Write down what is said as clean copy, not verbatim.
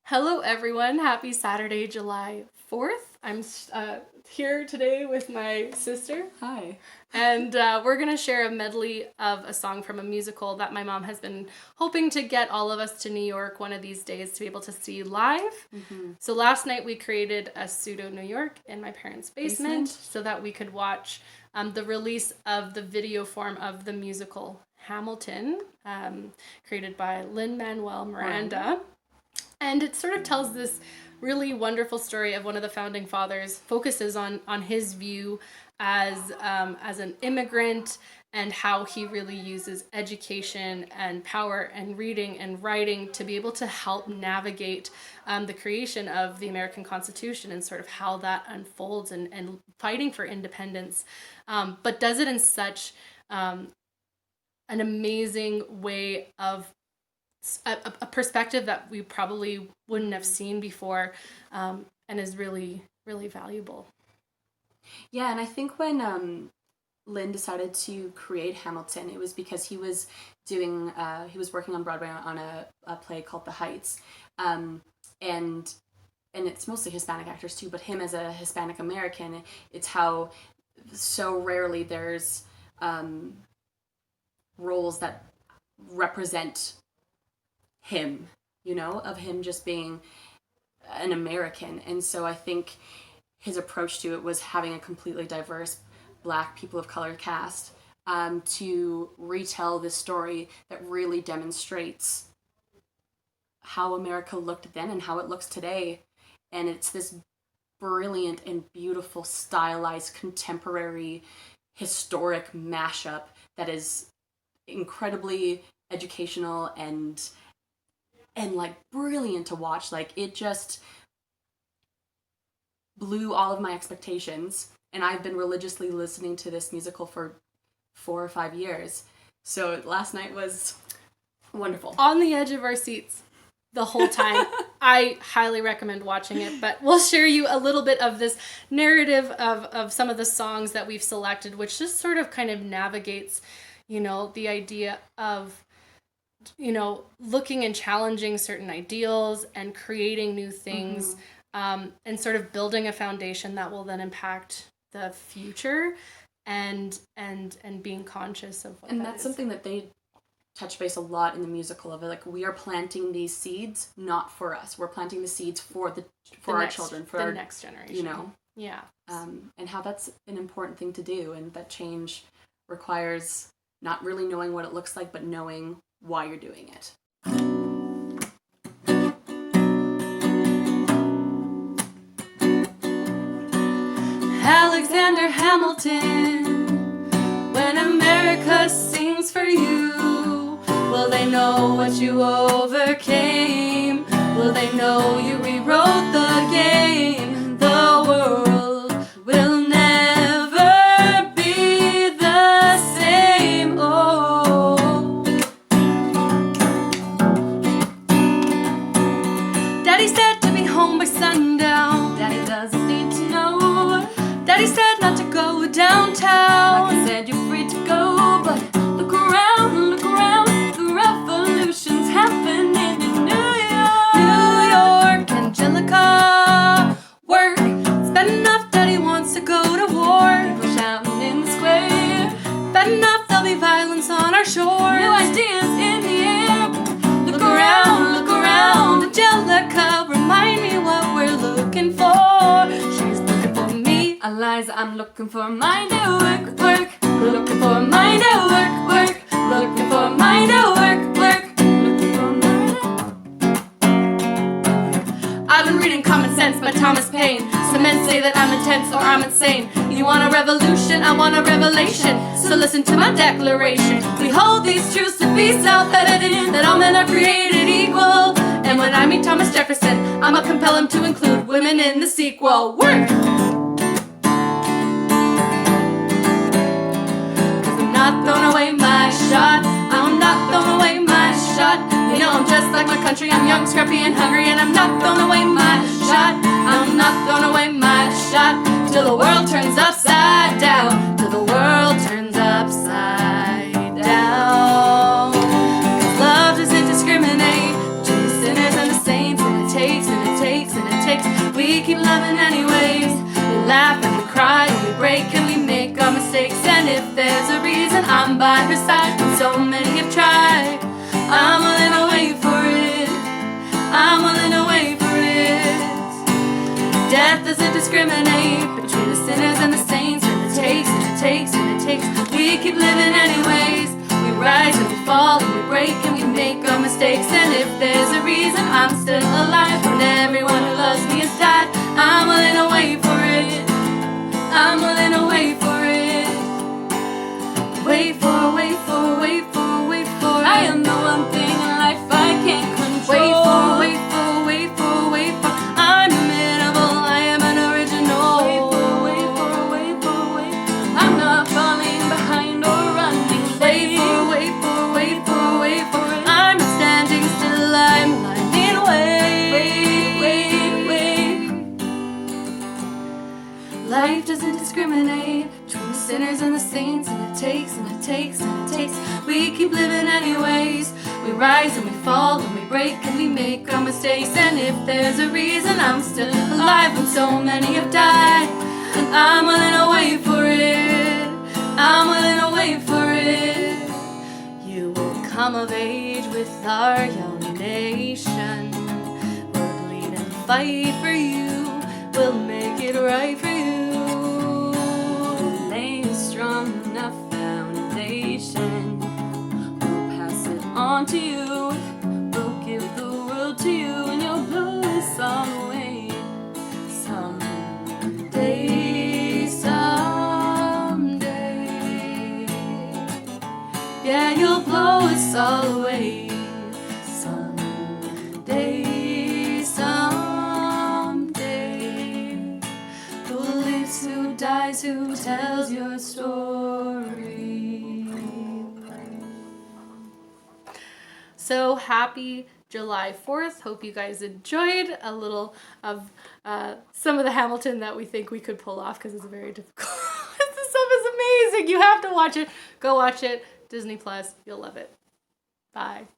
Hello, everyone. Happy Saturday, July 4th. I'm here today with my sister. Hi. And we're going to share a medley of a song from a musical that my mom has been hoping to get all of us to New York one of these days to be able to see live. Mm-hmm. So last night we created a pseudo New York in my parents' basement so that we could watch the release of the video form of the musical Hamilton, created by Manuel Miranda. And it sort of tells this really wonderful story of one of the founding fathers, focuses on his view as an immigrant and how he really uses education and power and reading and writing to be able to help navigate the creation of the American Constitution and sort of how that unfolds and fighting for independence, but does it in such an amazing way of a perspective that we probably wouldn't have seen before, and is really, really valuable. Yeah, and I think when Lynn decided to create Hamilton, it was because he was working on Broadway on a play called The Heights, and it's mostly Hispanic actors too, but him as a Hispanic American, it's how so rarely there's roles that represent him, of him just being an American. And so I think his approach to it was having a completely diverse Black people of color cast to retell this story that really demonstrates how America looked then and how it looks today. And it's this brilliant and beautiful, stylized, contemporary, historic mashup that is incredibly educational and like brilliant to watch. Like, it just blew all of my expectations, and I've been religiously listening to this musical for 4 or 5 years. So last night was wonderful. On the edge of our seats the whole time. I highly recommend watching it, but we'll share you a little bit of this narrative of some of the songs that we've selected, which just sort of kind of navigates, the idea of looking and challenging certain ideals and creating new things, and sort of building a foundation that will then impact the future and being conscious of what and that that's is. Something that they touch base a lot in the musical of it. Like, we are planting these seeds not for us. We're planting the seeds for our children, for the next generation. Yeah. And how that's an important thing to do, and that change requires not really knowing what it looks like, but knowing why you're doing it. Alexander Hamilton, when America sings for you, will they know what you overcame? Will they know you rewrote the game? The world will never be the same. Oh, Daddy said to be home by sundown. Daddy doesn't need to know. Daddy said not to go downtown. Like I said, you're free to go, but look around, the revolution's happening in New York. New York, Angelica, work. It's bad enough Daddy wants to go to war. People shouting in the square. Bad enough there'll be violence on our shores. New ideas in the air. Look around, Angelica, remind me what we're looking for. She's looking for me. Eliza, I'm looking for my new work. Looking for my new work. Looking for my new work. Looking for my. I've been reading Common Sense by Thomas Paine. Some men say that I'm intense or I'm insane. You want a revolution, I want a revelation. So listen to my declaration. We hold these truths to be self-evident, that all men are created equal. And when I meet Thomas Jefferson, I'ma compel him to include women in the sequel. Work! Not throwing away my shot. I'm not throwing away my shot. I'm just like my country. I'm young, scrappy, and hungry, and I'm not throwing away my shot. I'm not throwing away my shot till the world turns upside down. Till the world turns upside down. 'Cause love doesn't discriminate between the sinners and the saints, and it takes We keep loving anyways. We laugh and we cry and we break and we make our mistakes. And if there's a reason, I'm by her side when so many have tried. I'm willing to wait for it. I'm willing to wait for it. Death doesn't discriminate between the sinners and the saints. And it takes, and it takes, and it takes. We keep living anyways. We rise and we fall and we break and we make our mistakes. And if there's a reason, I'm still alive when everyone who loves me has died. I'm willing to wait for it. I'm willing to wait for it. Wait for, wait for, wait for, wait for. I am the one thing in life I can't control. Wait for, wait for, wait for, wait for. I'm immutable, I am an original. Wait for, wait for, wait for, wait for. I'm not falling behind or running late. Wait for, wait for, wait for, wait for. I'm not standing still, I'm lying wait, wait, wait. Life doesn't discriminate between the sinners and the saints. And it takes, and it takes, and it takes. We keep living anyways. We rise and we fall and we break and we make our mistakes. And if there's a reason, I'm still alive when so many have died. And I'm willing to wait for it. I'm willing to wait for it. You will come of age with our young nation. We'll bleed and fight for you. We'll make it right for you. Lay a strong enough foundation. We'll pass it on to you. We'll give the world to you, and you'll blow us all away. Someday, someday. Yeah, you'll blow us all away. Someday, someday. Who lives, who dies, who tells your story? So happy July 4th. Hope you guys enjoyed a little of some of the Hamilton that we think we could pull off, because it's very difficult. This stuff is amazing. You have to watch it. Go watch it. Disney Plus. You'll love it. Bye.